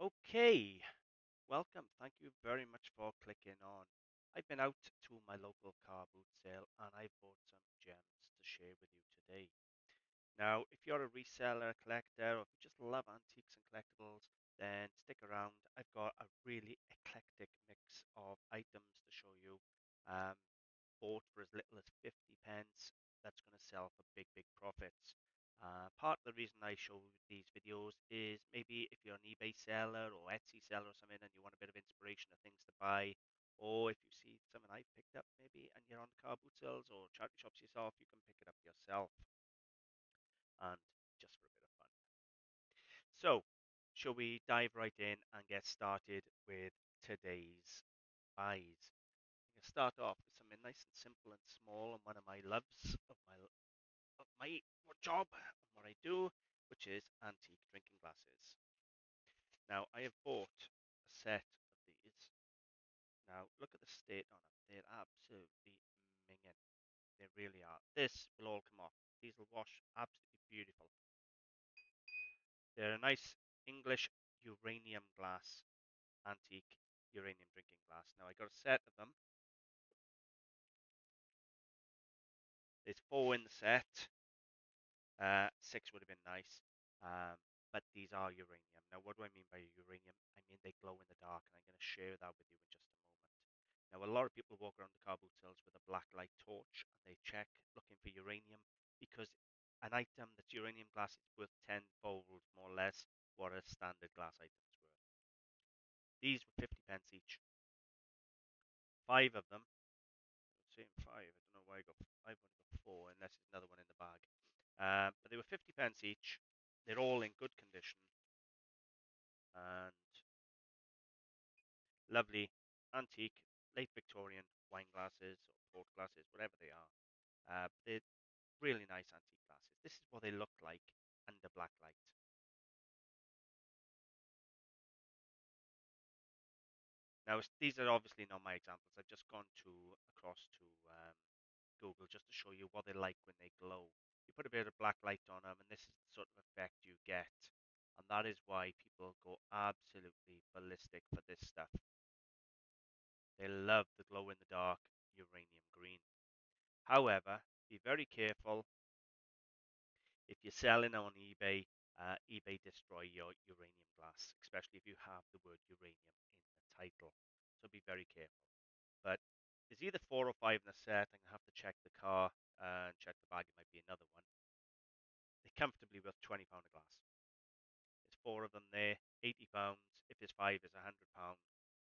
Okay, welcome. Thank you very much for clicking on. I've been out to my local car boot sale and I bought some gems to share with you today. Now, if you're a reseller, collector, or if you just love antiques and collectibles, then stick around. I've got a really eclectic mix of items to show you. Um, Bought for as little as 50 pence, that's going to sell for big, big profits. Part of the reason I show these videos is maybe if you're an eBay seller or Etsy seller or something and you want a bit of inspiration of things to buy, or if you see something I picked up maybe and you're on the car boot sales or charity shops yourself, you can pick it up yourself and just for a bit of fun. So, shall we dive right in and get started with today's buys? I'm gonna start off with something nice and simple and small, and one of my loves of my job and what I do, which is antique drinking glasses. Now, I have bought a set of these. Now, look at the state on them. They're absolutely minging. They really are. This will all come off. These will wash absolutely beautiful. They're a nice English uranium glass, antique uranium drinking glass. Now, I got a set of them. There's four in the set. Six would have been nice, um, but these are uranium. Now, what do I mean by uranium? I mean they glow in the dark, and I'm going to share that with you in just a moment. Now, a lot of people walk around the car boot sales with a black light torch, and they check looking for uranium because an item that's uranium glass is worth tenfold more or less what a standard glass item is worth. These were 50 pence each. Five of them. Same five. I don't know why I've only got four, unless there's another one in the bag. But they were 50 pence each. They're all in good condition and lovely antique late Victorian wine glasses or port glasses, whatever they are. They're really nice antique glasses. This is what they look like under black light. Now, these are obviously not my examples. I've just gone to across to Google just to show you what they're like when they glow. You put a bit of black light on them, and this is the sort of effect you get. And that is why people go absolutely ballistic for this stuff. They love the glow in the dark uranium green. However, be very careful if you're selling on eBay. eBay destroy your uranium glass, especially if you have the word uranium in the title. So be very careful. But there's either four or five in the set. I'm gonna have to check the car and check the bag. It might be another one. They're comfortably worth £20 a glass. There's four of them there, £80. If there's five, it's £100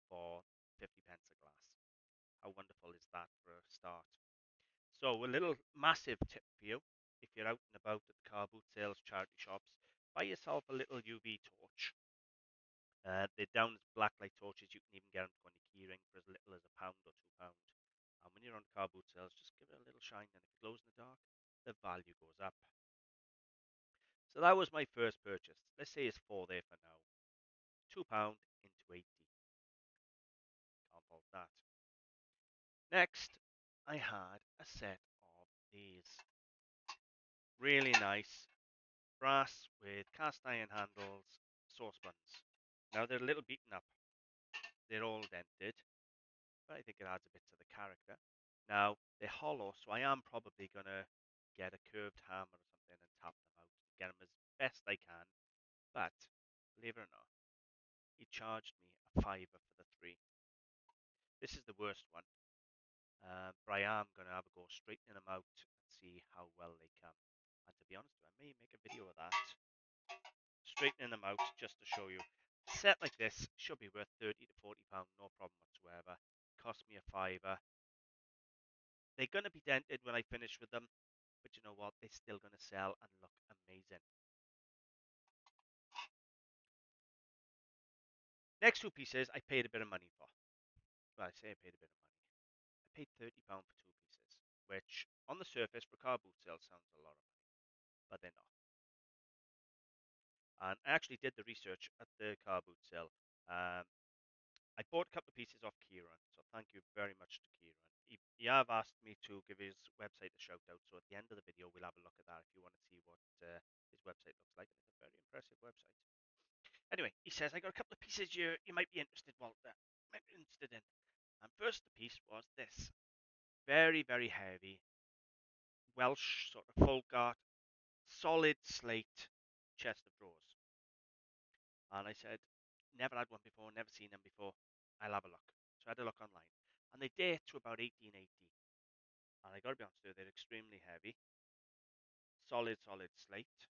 for 50 pence a glass. How wonderful is that for a start? So a little massive tip for you, if you're out and about at the car boot sales, charity shops, buy yourself a little UV torch. They're down as blacklight torches. You can even get them to go on your keyring for as little as £1 or £2. And when you're on car boot sales, just give it a little shine, and if it glows in the dark, the value goes up. So that was my first purchase. Let's say it's four there for now. £2 into 80. Can't fault that. Next, I had a set of these. Really nice brass with cast iron handles, saucepans. Now they're a little beaten up. They're all dented, but I think it adds a bit to the character. Now they're hollow, so I am probably gonna get a curved hammer or something and tap them out, get them as best I can. But believe it or not, he charged me a fiver for the three. This is the worst one, but I am gonna have a go straightening them out and see how well they come. And to be honest, I may make a video of that, straightening them out just to show you. A set like this should be worth 30 to £40, no problem whatsoever. Cost me a fiver. They're going to be dented when I finish with them, but you know what? They're still going to sell and look amazing. Next two pieces I paid a bit of money for. Well, I say I paid a bit of money. I paid £30 for two pieces, which on the surface for car boot sale sounds a lot of money, but they're not. And I actually did the research at the car boot sale. Um, I bought a couple of pieces off Kieran, so thank you very much to Kieran. He have asked me to give his website a shout out, so at the end of the video, we'll have a look at that if you want to see what his website looks like. It's a very impressive website. Anyway, he says, I got a couple of pieces you might be interested, Walter. Might be interested in. And first the piece was this. Very, very heavy, Welsh sort of folk art, solid slate chest of drawers. And I said, never had one before, never seen them before. I'll have a look. So I had a look online. And they date to about 1880. And I got to be honest with you, they're extremely heavy. Solid, solid slate.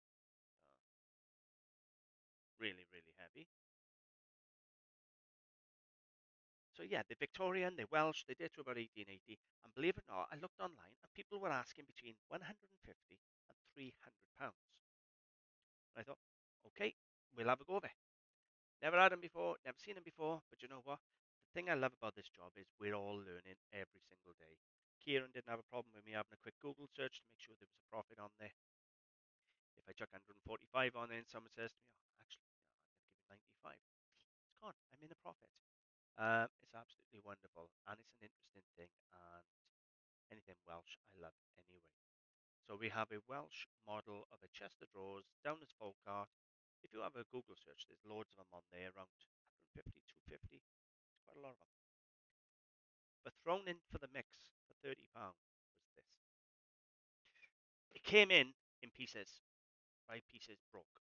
Uh, really, really heavy. So yeah, they're Victorian, they're Welsh, they date to about 1880. And believe it or not, I looked online and people were asking between 150 and £300. And I thought, okay, we'll have a go of it. Never had them before, never seen them before, but you know what? The thing I love about this job is we're all learning every single day. Kieran didn't have a problem with me having a quick Google search to make sure there was a profit on there. If I chuck 145 on there and someone says to me, oh, actually, I'm going to give it 95, it's gone. I'm in a profit. It's absolutely wonderful, and it's an interesting thing, and anything Welsh I love anyway. So we have a Welsh model of a chest of drawers down as folk art. If you have a Google search, there's loads of them on there, around 150, 250. It's quite a lot of them. But thrown in for the mix for £30 was this. It came in pieces. 5 pieces broke.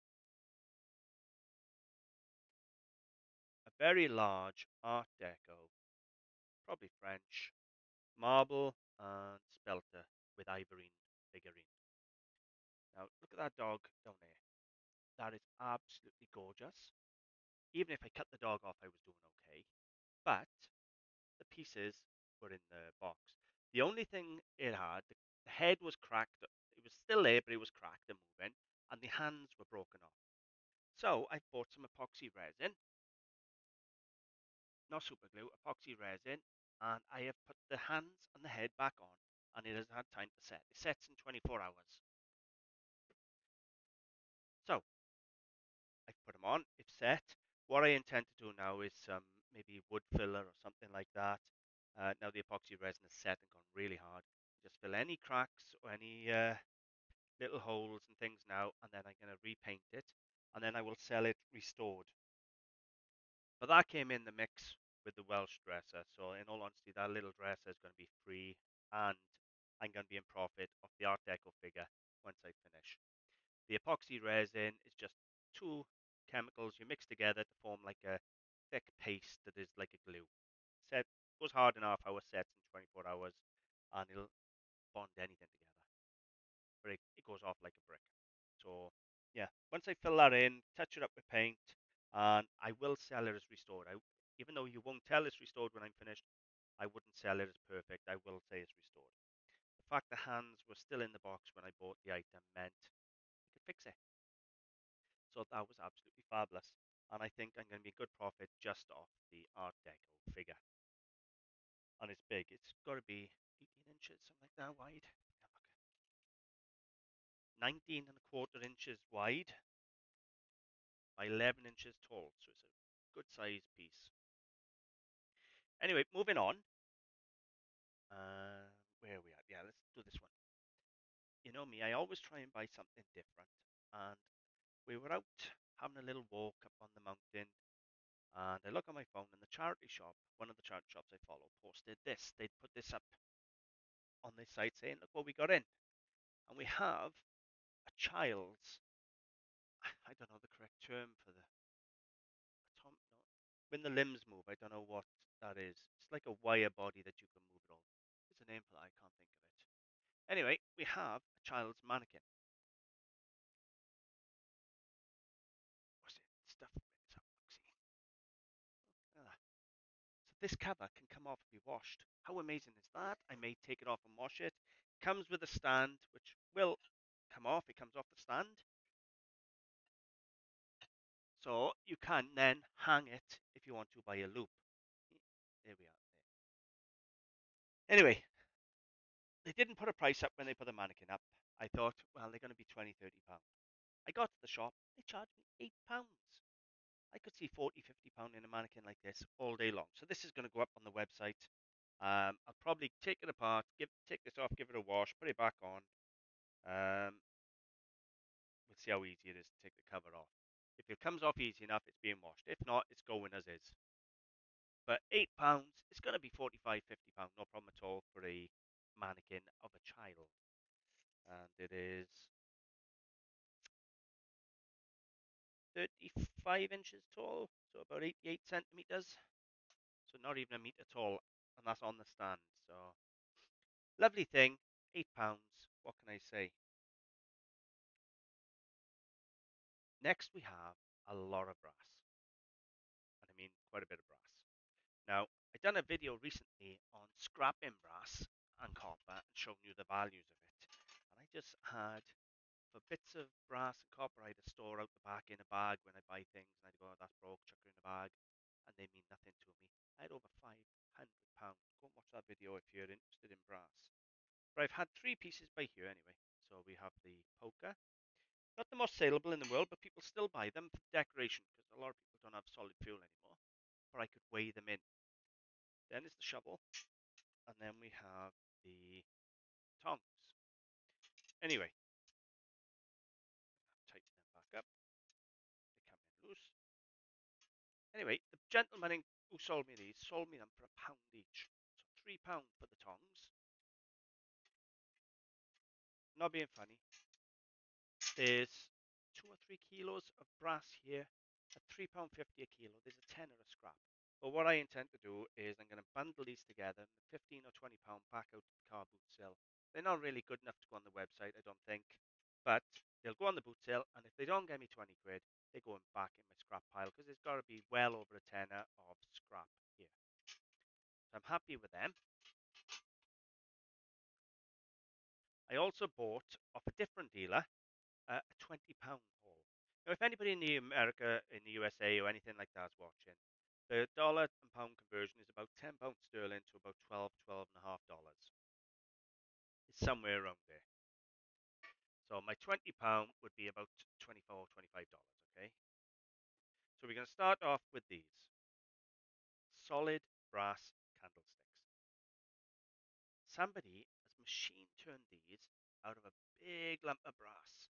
A very large Art Deco, probably French, marble and Spelter with ivorine figurine. Now look at that dog down there. That is absolutely gorgeous. Even if I cut the dog off, I was doing okay. But the pieces were in the box. The only thing it had, the head was cracked. It was still there, but it was cracked and moving, and the hands were broken off. So I bought some epoxy resin, not super glue, epoxy resin, and I have put the hands and the head back on, and it has had time to set. It sets in 24 hours. So I've put them on. It's set. What I intend to do now is maybe wood filler or something like that. Now the epoxy resin is set and gone really hard. Just fill any cracks or any little holes and things now, and then I'm going to repaint it, and then I will sell it restored. But that came in the mix with the Welsh dresser. So in all honesty, that little dresser is going to be free, and I'm going to be in profit of the Art Deco figure once I finish. The epoxy resin is just two chemicals you mix together to form like a thick paste that is like a glue. Set goes hard in half hour, sets in 24 hours, and it'll bond anything together. But it goes off like a brick. So yeah, once I fill that in, touch it up with paint, and I will sell it as restored. Even though you won't tell it's restored when I'm finished, I wouldn't sell it as perfect. I will say it's restored. The fact the hands were still in the box when I bought the item meant I could fix it. So that was absolutely fabulous. And I think I'm going to be a good profit just off the Art Deco figure. And it's big. It's got to be 18 inches, something like that wide. 19 and a quarter inches wide by 11 inches tall. So it's a good size piece. Anyway, moving on. Where are we at? Yeah, let's do this one. You know me, I always try and buy something different. And we were out having a little walk up on the mountain. And I look on my phone and the charity shop, one of the charity shops I follow, posted this. They'd put this up on their site saying, look what we got in. And we have a child's, I don't know the correct term for the, no, when the limbs move, I don't know what that is. It's like a wire body that you can move it all. There's a name for that, I can't think of it. Anyway, we have a child's mannequin. What's it? Stuff. It's up. So this cover can come off and be washed. How amazing is that? I may take it off and wash it. Comes with a stand, which will come off. It comes off the stand. So you can then hang it if you want to by a loop. There we are. Anyway, they didn't put a price up when they put the mannequin up. I thought, well, they're going to be 20, £30. I got to the shop. They charged me £8. I could see 40, £50 in a mannequin like this all day long. So this is going to go up on the website. I'll probably take it apart, take this off, give it a wash, put it back on. We'll see how easy it is to take the cover off. If it comes off easy enough, it's being washed. If not, it's going as is. But £8, it's going to be 45, £50, no problem at all for a mannequin of a child. And it is 35 inches tall, so about 88 centimeters. So not even a meter tall, and that's on the stand. So lovely thing, £8. What can I say? Next, we have a lot of brass, and I mean quite a bit of brass. Now, I done a video recently on scrapping brass and copper and showing you the values of it. And I just had, for bits of brass and copper, I had to store out the back in a bag when I buy things, and I'd go, oh, that's broke, chuck it in a bag, and they mean nothing to me. I had over £500. Go and watch that video if you're interested in brass. But I've had three pieces by here anyway. So we have the poker. Not the most saleable in the world, but people still buy them for decoration because a lot of people don't have solid fuel anymore. But I could weigh them in. Then is the shovel, and then we have the tongs. Anyway, tighten them back up. They come in loose. Anyway, the gentleman who sold me these sold me them for £1 each. So £3 for the tongs. Not being funny. There's 2 or 3 kilos of brass here at £3.50 a kilo. There's a tenner a scrap. But what I intend to do is I'm going to bundle these together, 15 or £20 back out to the car boot sale. They're not really good enough to go on the website, I don't think. But they'll go on the boot sale, and if they don't get me 20 quid, they're going back in my scrap pile because there's got to be well over a tenner of scrap here. So I'm happy with them. I also bought off a different dealer a £20 haul. Now, if anybody in the America, in the USA, or anything like that is watching, the dollar and pound conversion is about £10 sterling to about 12 and a half dollars. It's somewhere around there. So my £20 would be about 24, $25, okay? So we're going to start off with these solid brass candlesticks. Somebody has machine turned these out of a big lump of brass.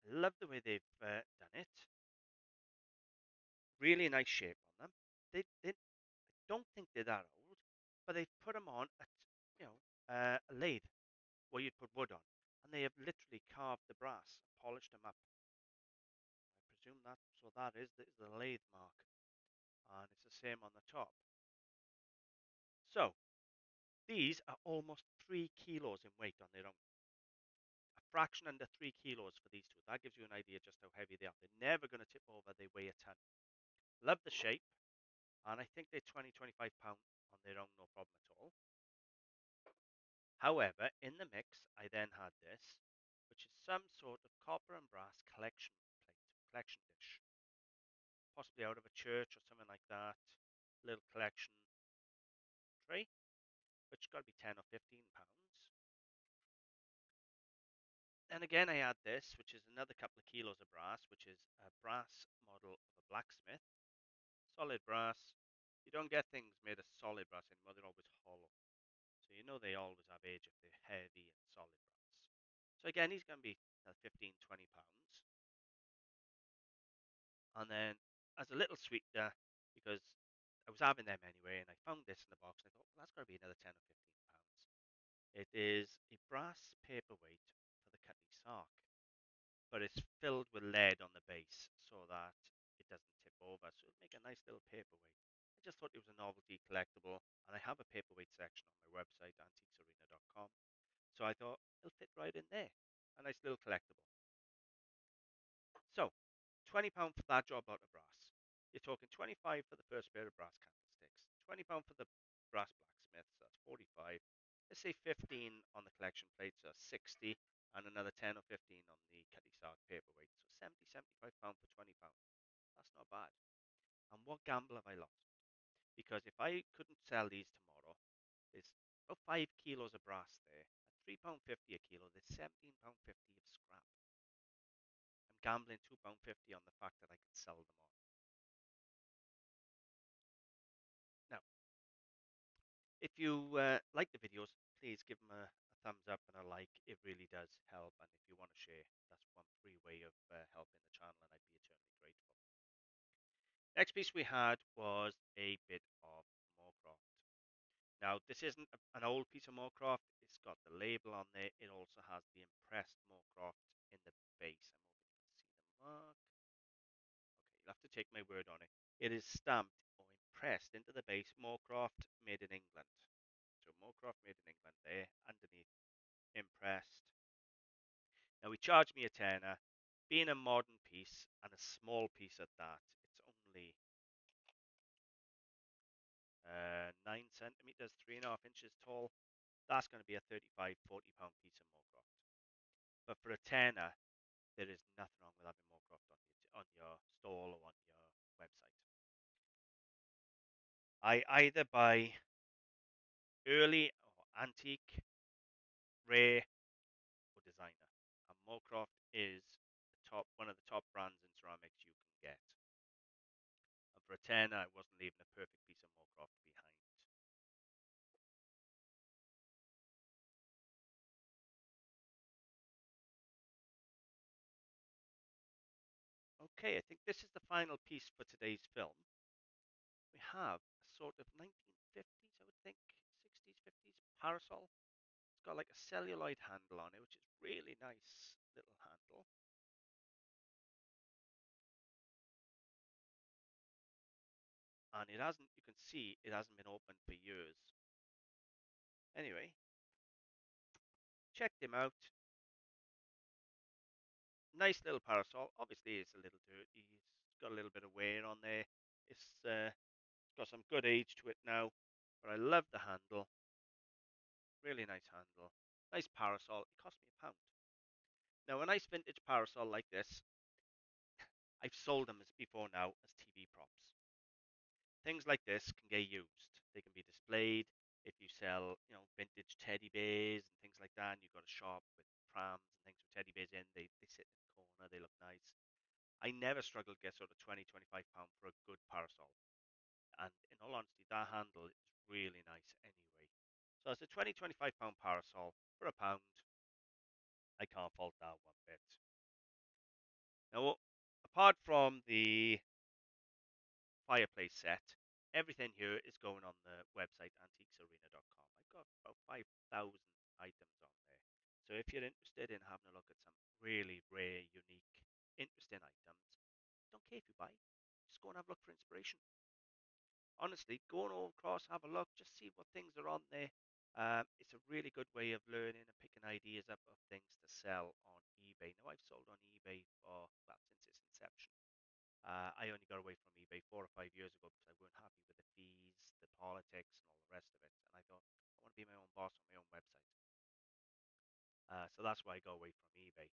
I love the way they've done it. Really nice shape on them. They I don't think they're that old, but they've put them on you know, a lathe where you'd put wood on, and they have literally carved the brass, polished them up. I presume that so that is the lathe mark, and it's the same on the top. So these are almost 3 kilos in weight on their own. A fraction under 3 kilos for these two. That gives you an idea just how heavy they are. They're never going to tip over. They weigh a ton. Love the shape, and I think they're 20, £25 on their own, no problem at all. However, in the mix, I then had this, which is some sort of copper and brass collection plate, collection dish, possibly out of a church or something like that. Little collection tray, which got to be 10 or £15. And again, I add this, which is another couple of kilos of brass, which is a brass model of a blacksmith. Solid brass. You don't get things made of solid brass anymore, they're always hollow. So you know they always have age if they're heavy and solid brass. So again, he's going to be 15, £20. And then as a little sweetener, because I was having them anyway, and I found this in the box, and I thought, well, that's got to be another 10 or £15. It is a brass paperweight for the cutty sark, but it's filled with lead on the base so that it doesn't tip over. So it'll make a nice little paperweight. I just thought it was a novelty collectible, and I have a paperweight section on my website, antiquesarena.com. So I thought it'll fit right in there. A nice little collectible. So, £20 for that job out of brass. You're talking 25 for the first pair of brass candlesticks, £20 for the brass blacksmiths, that's 45. Let's say 15 on the collection plates, so 60, and another 10 or 15 on the cutty sark paperweight. So 70, £75 for £20. That's not bad. And what gamble have I lost? Because if I couldn't sell these tomorrow, there's about 5 kilos of brass there. At £3.50 a kilo, there's £17.50 of scrap. I'm gambling £2.50 on the fact that I could sell them on. Now, if you like the videos, please give them a thumbs up and a like. It really does help. And if you want to share, that's one free way of helping the channel, and I'd be eternally grateful. Next piece we had was a bit of Moorcroft. Now, this isn't an old piece of Moorcroft. It's got the label on there. It also has the impressed Moorcroft in the base. I'm hoping you can see the mark. Okay, you'll have to take my word on it. It is stamped or impressed into the base, Moorcroft made in England. So Moorcroft made in England there, underneath, impressed. Now, he charged me a tenner. Being a modern piece and a small piece at that, it's only 9 centimeters, 3.5 inches tall. That's going to be a 35, £40 piece of Moorcroft. But for a tenner, there is nothing wrong with having Moorcroft on your stall or on your website. I either buy early or antique, rare, or designer. And Moorcroft is one of the top brands in ceramics you can get. And for a tenner, I wasn't leaving a perfect piece of Moorcroft behind. Okay, I think this is the final piece for today's film. We have a sort of 1950s, I would think, 60s, 50s parasol. It's got like a celluloid handle on it, which is really nice little handle. And it hasn't, you can see, it hasn't been opened for years. Anyway, check them out. Nice little parasol. Obviously, it's a little dirty. It's got a little bit of wear on there. It's got some good age to it now, but I love the handle. Really nice handle. Nice parasol. It cost me £1. Now, a nice vintage parasol like this, I've sold them as before now as TV props. Things like this can get used. They can be displayed if you sell, vintage teddy bears and things like that. And you've got a shop with prams and things with teddy bears in. They sit in the corner. They look nice. I never struggled to get sort of 20, £25 for a good parasol. And in all honesty, that handle is really nice anyway. So it's a 20, £25 parasol for £1. I can't fault that one bit. Now, apart from the fireplace set, everything here is going on the website antiquesarena.com. I've got about 5,000 items on there. So if you're interested in having a look at some really rare, unique, interesting items, don't care if you buy, just go and have a look for inspiration. Honestly, go on across, have a look, just see what things are on there. It's a really good way of learning and picking ideas up of things to sell on eBay. Now, I've sold on eBay for, well, since its inception. I only got away from eBay 4 or 5 years ago because I weren't happy with the fees, the politics, and all the rest of it. And I thought, I want to be my own boss on my own website. So that's why I go away from eBay.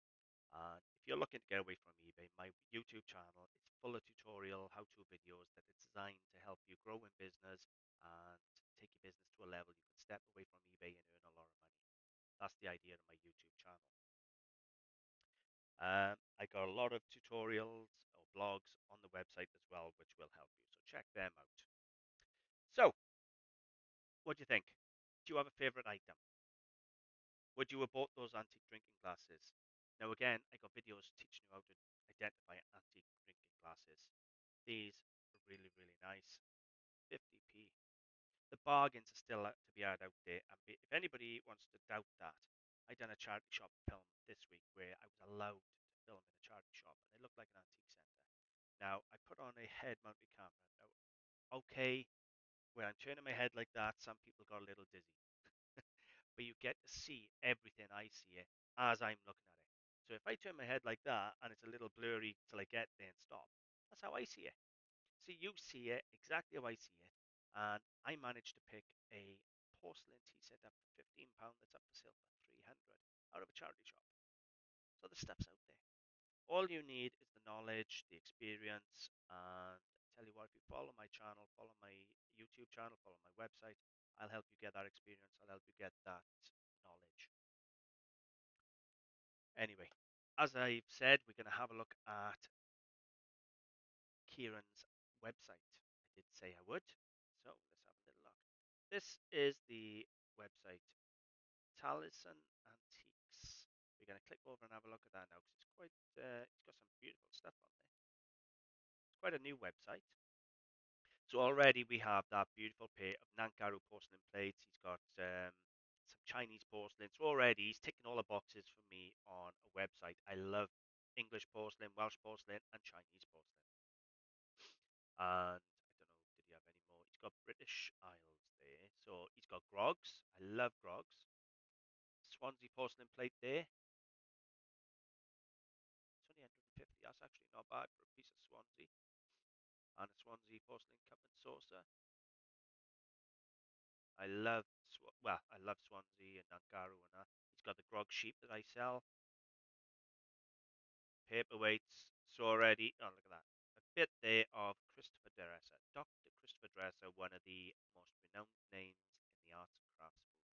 If you're looking to get away from eBay, my YouTube channel is full of tutorial how-to videos that are designed to help you grow in business and take your business to a level you can step away from eBay and earn a lot of money. That's the idea of my YouTube channel. I got a lot of tutorials or blogs on the website as well, which will help you. So check them out. So, what do you think? Do you have a favorite item? Would you have bought those antique drinking glasses? Now, again, I got videos teaching you how to identify antique drinking glasses. These are really, really nice. 50p. The bargains are still to be had out there. And if anybody wants to doubt that, I done a charity shop film this week where I was allowed to film in a charity shop, and it looked like an antique centre. Now, I put on a head-mounted camera. Now, okay, when I'm turning my head like that, some people got a little dizzy. But you get to see everything I see it as I'm looking at it. So if I turn my head like that and it's a little blurry till I get there and stop, that's how I see it. So you see it exactly how I see it. And I managed to pick a porcelain tea set up for £15 that's up for sale for 300 out of a charity shop. So the stuff's out there. All you need is the knowledge, the experience, and I tell you what, if you follow my channel, follow my YouTube channel, follow my website, I'll help you get that experience. I'll help you get that knowledge. Anyway, as I've said, we're going to have a look at Kieran's website. I did say I would, so let's have a little look. This is the website Taliesin Antiques. We're going to click over and have a look at that now because it's got some beautiful stuff on there. It's quite a new website. So already we have that beautiful pair of Nankaru porcelain plates. He's got some Chinese porcelain. So already he's ticking all the boxes for me on a website. I love English porcelain, Welsh porcelain, and Chinese porcelain. And I don't know, did he have any more? He's got British Isles there. So he's got grogs. I love grogs. Swansea porcelain plate there. It's only 150. That's actually not bad for a piece of Swansea. And a Swansea porcelain cup and saucer. I love Swansea and Nangaru and that. He's got the grog sheep that I sell. Paperweights. So already, oh look at that. A bit there of Christopher Dresser. Dr. Christopher Dresser, one of the most renowned names in the arts and crafts movement.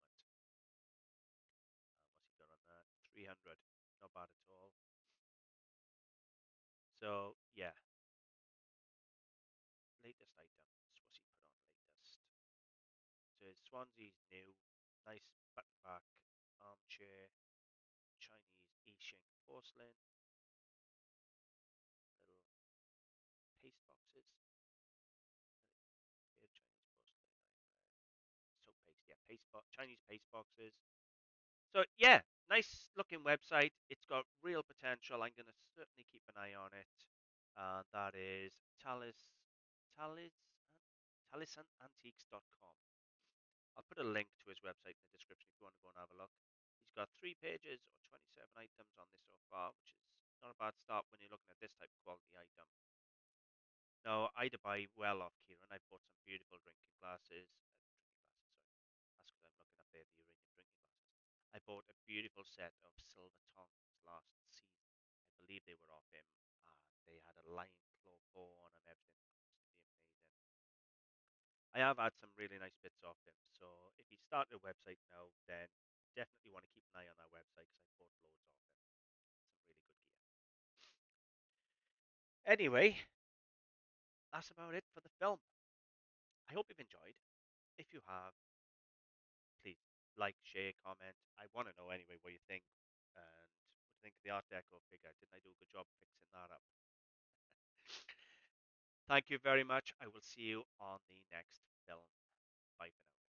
What's he done on that? 300. Not bad at all. So yeah, latest items. What's he put on latest? So his Swansea's new. Nice button back armchair. Chinese I-Ching porcelain. Little paste boxes. Chinese porcelain. Soap paste, yeah, Chinese paste boxes. So yeah, nice looking website. It's got real potential. I'm gonna certainly keep an eye on it. That is Talis, talisantiques.com. I'll put a link to his website in the description if you want to go and have a look. He's got 3 pages or 27 items on this so far, which is not a bad start when you're looking at this type of quality item. No, I buy well off Kieran. I bought some beautiful drinking glasses. Sorry. That's because I'm looking up there, the Uranium drinking glasses. I bought a beautiful set of silver tongs last season. I believe they were off him. They had a lion claw paw on and everything. Absolutely amazing. I have had some really nice bits off him. So if he started a website now, then definitely want to keep an eye on that website because I bought loads off him. Some really good gear. Anyway, that's about it for the film. I hope you've enjoyed. If you have, please like, share, comment. I want to know anyway what you think and what you think of the Art Deco figure. Didn't I do a good job fixing that up? Thank you very much. I will see you on the next film. Bye for now.